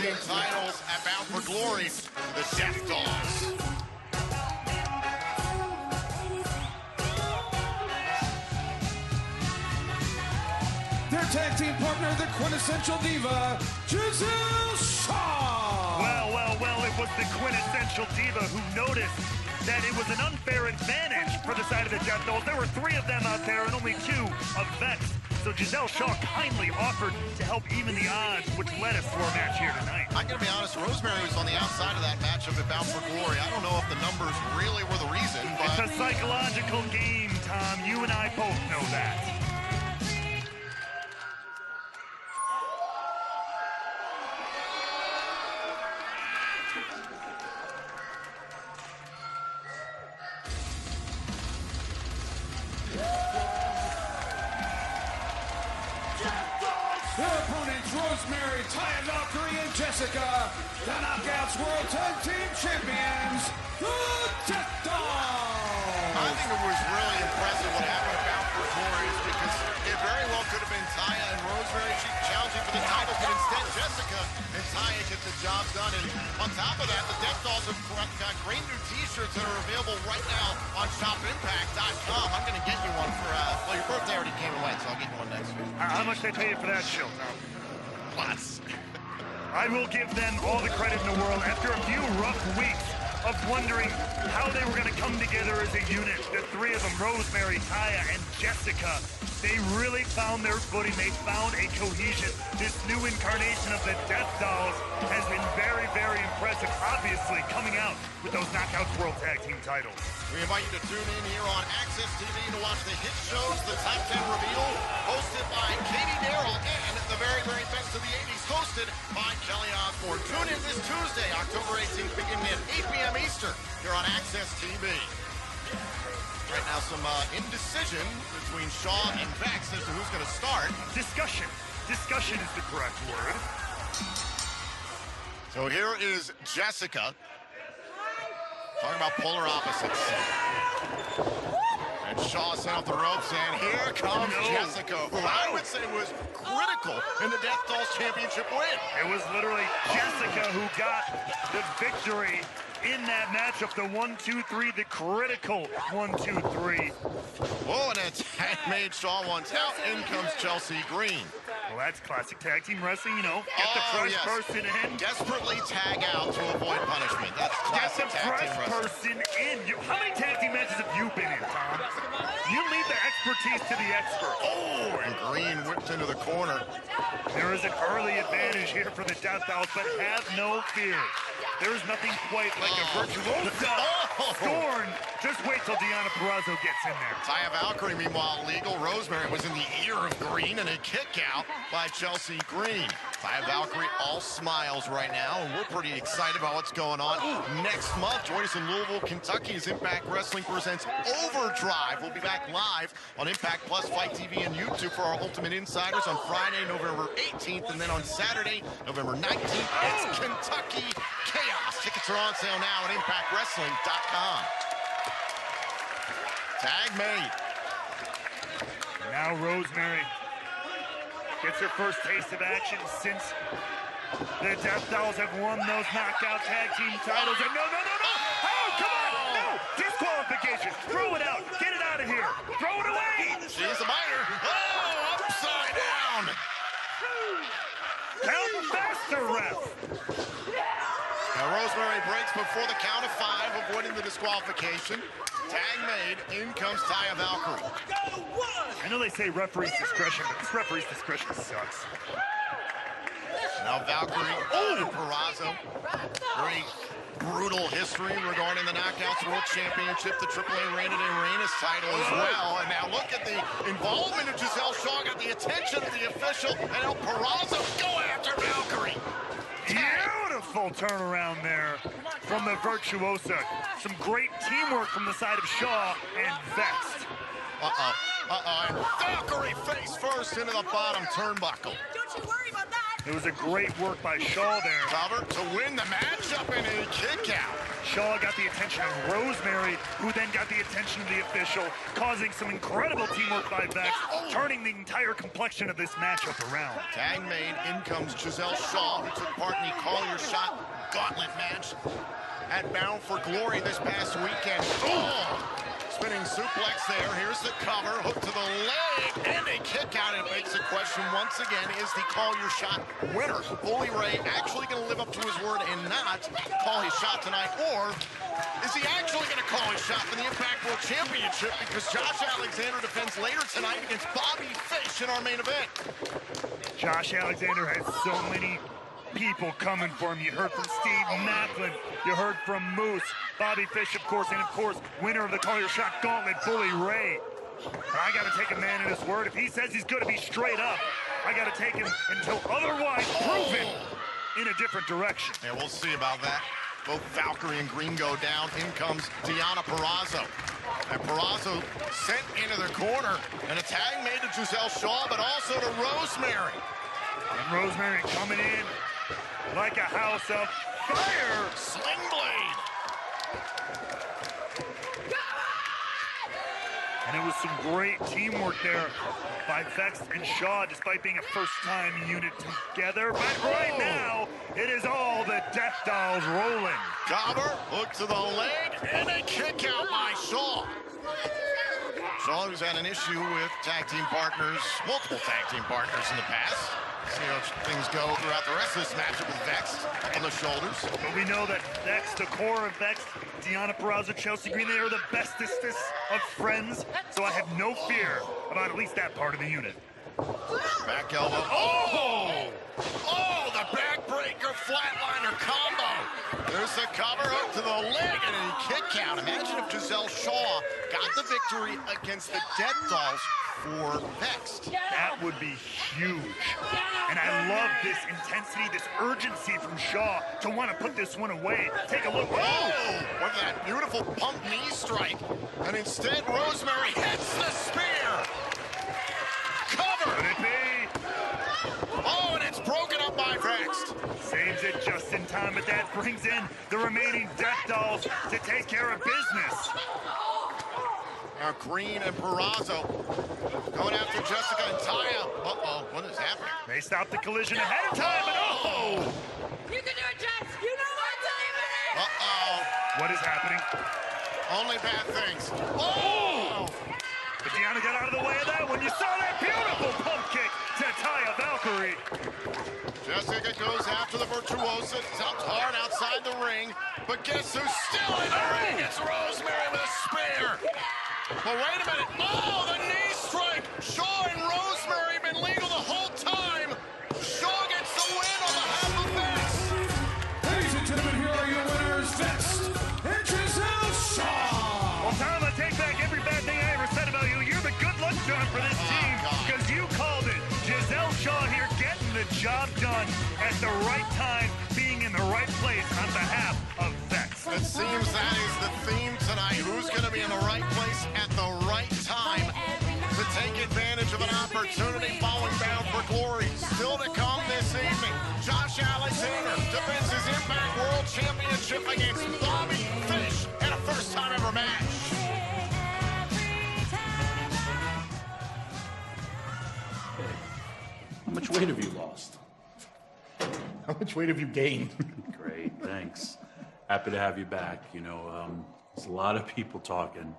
team titles at Bound for Glory, the Death Dolls. Their tag team partner, the quintessential diva, Giselle Shaw. Well, it was the quintessential diva who noticed that it was an unfair advantage for the side of the Death Dolls. There were 3 of them out there and only 2 of Vex. So Giselle Shaw kindly offered to help even the odds, which led us to our match here tonight. I'm going to be honest, Rosemary was on the outside of that matchup at Bound for Glory. I don't know if the numbers really were the reason, but... It's a psychological game, Tom. You and I both know that. Their opponents, Rosemary, Taya Valkyrie, and Jessica, the Knockouts World Tag Team Champions, the Death Dolls! I think it was really impressive what happened at Bound for Glory because it very well could have been Taya and Rosemary challenging for the title, but instead Jessica and Taya get the job done. And on top of that, the Death Dolls have got great new t-shirts that are available right now on shopimpact.com. I'm going to get you one for, well, your birthday already came and went, so I'll get you one next week. How much they pay you for that show, Tom? Lots. I will give them all the credit in the world. After a few rough weeks of wondering how they were going to come together as a unit, the 3 of them, Rosemary, Taya, and Jessica, they really found their footing. They found a cohesion. This new incarnation of the Death Dolls has been very, very impressive, obviously, coming out with those Knockouts World Tag Team titles. We invite you to tune in here on Access TV to watch the hit shows, the Top 10 Reveal, hosted by Katie Darrell, and the very, very best of the 80s, hosted by Kelly Osbourne. Tune in this Tuesday, October 18th, beginning at 8 p.m. Eastern, here on Access TV. Right now, some indecision between Shaw and Vex as to who's going to start. Discussion. Discussion is the correct word. So here is Jessica. Talking about polar opposites. And Shaw sent off the ropes, and here comes Jessica, who I would say was critical in the Death Dolls Championship win. It was literally Jessica who got the victory in that matchup, the 1-2-3, the critical 1-2-3. Whoa, and a tag made Shaw once out. In comes Chelsea Green. Well, that's classic tag team wrestling, you know. Get the fresh person in. Desperately tag out to avoid punishment. That's classic tag team wrestling. Person in. How many tag team matches have you been in, Tom? You leave the expertise to the experts. Oh, and Green whipped into the corner. There is an early advantage here for the Death Dolls, but have no fear. There's nothing quite like a virtuoso scorn. Just wait till Deonna Purrazzo gets in there. Taya Valkyrie, meanwhile, legal. Rosemary was in the ear of Green, and a kick out by Chelsea Green. Taya Valkyrie all smiles right now, and we're pretty excited about what's going on. Next month, join us in Louisville, Kentucky as Impact Wrestling presents Overdrive. We'll be back live on Impact Plus, Fight TV, and YouTube for our Ultimate Insiders on Friday, November 18th, and then on Saturday, November 19th, it's Kentucky Chaos. Tickets are on sale now at ImpactWrestling.com. Tag made. Now Rosemary gets her first taste of action since the Death Dolls have won those knockout tag team titles. And no! Oh, come on! No! Disqualification! Throw it out! Get it out of here! Throw it away! She's a biter. Oh, upside down! Count faster, ref! Now Rosemary breaks before the count of 5, avoiding the disqualification. Tag made. In comes Taya Valkyrie. I know they say referee's discretion, but this referee's discretion sucks. Now Valkyrie and Purrazzo. Very brutal history regarding the Knockouts World Championship, the AAA Reina de Reinas title as well. And now look at the involvement of Giselle Shaw, got the attention of the official, and now Purrazzo go after Valkyrie. Beautiful turnaround there from the Virtuosa. Some great teamwork from the side of Shaw and Vex. And Valkyrie face first into the bottom turnbuckle. Don't you worry about that. It was a great work by Shaw there. Cover to win the matchup and a kick out. Shaw got the attention of Rosemary, who then got the attention of the official, causing some incredible teamwork by Vex, turning the entire complexion of this matchup around. Tag made, in comes Giselle Shaw, who took part in the Call Your Shot gauntlet match at Bound for Glory this past weekend. Oh! Spinning suplex there. Here's the cover. Hook to the leg. And a kick out. It begs the question once again, is the Call Your Shot winner, Bully Ray, actually going to live up to his word and not call his shot tonight? Or is he actually going to call his shot for the Impact World Championship? Because Josh Alexander defends later tonight against Bobby Fish in our main event. Josh Alexander has so many people coming for him. You heard from Steve Macklin. You heard from Moose. Bobby Fish, of course, and of course, winner of the Call Your Shot Gauntlet, Bully Ray. I got to take a man at his word. If he says he's going to be straight up, I got to take him until otherwise proven in a different direction. Yeah, we'll see about that. Both Valkyrie and Green go down. In comes Deonna Purrazzo. And Purrazzo sent into the corner. And a tag made to Giselle Shaw, but also to Rosemary. And Rosemary coming in like a house of fire. Sling blade. And it was some great teamwork there by Vex and Shaw, despite being a first-time unit together. But right now, it is all the Death Dolls rolling. Cover, hook to the leg, and a kick out by Shaw. Shaw, who's had an issue with tag team partners, multiple tag team partners in the past. See how things go throughout the rest of this matchup with Vex on the shoulders. But we know that Vex, the core of Vex, Deonna Purrazzo, Chelsea Green, they are the bestest of friends. So I have no fear about at least that part of the unit. Back elbow. Oh! Oh, the backbreaker flatliner combo. There's the cover up to the leg and a kick out. Imagine if Giselle Shaw got the victory against the Death Dolls for Vex. That would be huge. And I love this intensity, this urgency from Shaw to want to put this one away. Take a look. Oh! With that beautiful pump knee strike. And instead, Rosemary hits the spear. Cover. Could it be? Oh, and it's broken up by Vex. Saves it just in time, but that brings in the remaining Death Dolls to take care of business. Now Green and Purrazzo going after Jessica and Taya. Uh-oh, what is happening? They stopped the collision ahead of time, and oh! You can do it, Jess. You know what to leave it. Uh-oh. What is happening? Only bad things. Oh! But Deonna got out of the way of that one. You saw that beautiful pump kick to Taya Valkyrie. Jessica goes after the virtuosa, dumped hard outside the ring. But guess who's still in the ring? It's Rosemary with a spear. But wait a minute. Oh, the knee strike. Shaw and Rosemary been legal the whole time. Shaw gets the win on behalf of Vex. Ladies and gentlemen, here are your winners, Vex and Giselle Shaw. Well, Tom, I take back every bad thing I ever said about you. You're the good luck charm for this team because you called it. Giselle Shaw here getting the job done at the right time, being in the right place on behalf of Vex. It seems that is the theme tonight. Who's going to be in the right place at the right time to take advantage of an opportunity following Bound for Glory? Still to come this evening, Josh Alexander defends his Impact World Championship against Bobby Fish in a first-time ever match. How much weight have you lost? How much weight have you gained? Great, thanks. Happy to have you back. You know, there's a lot of people talking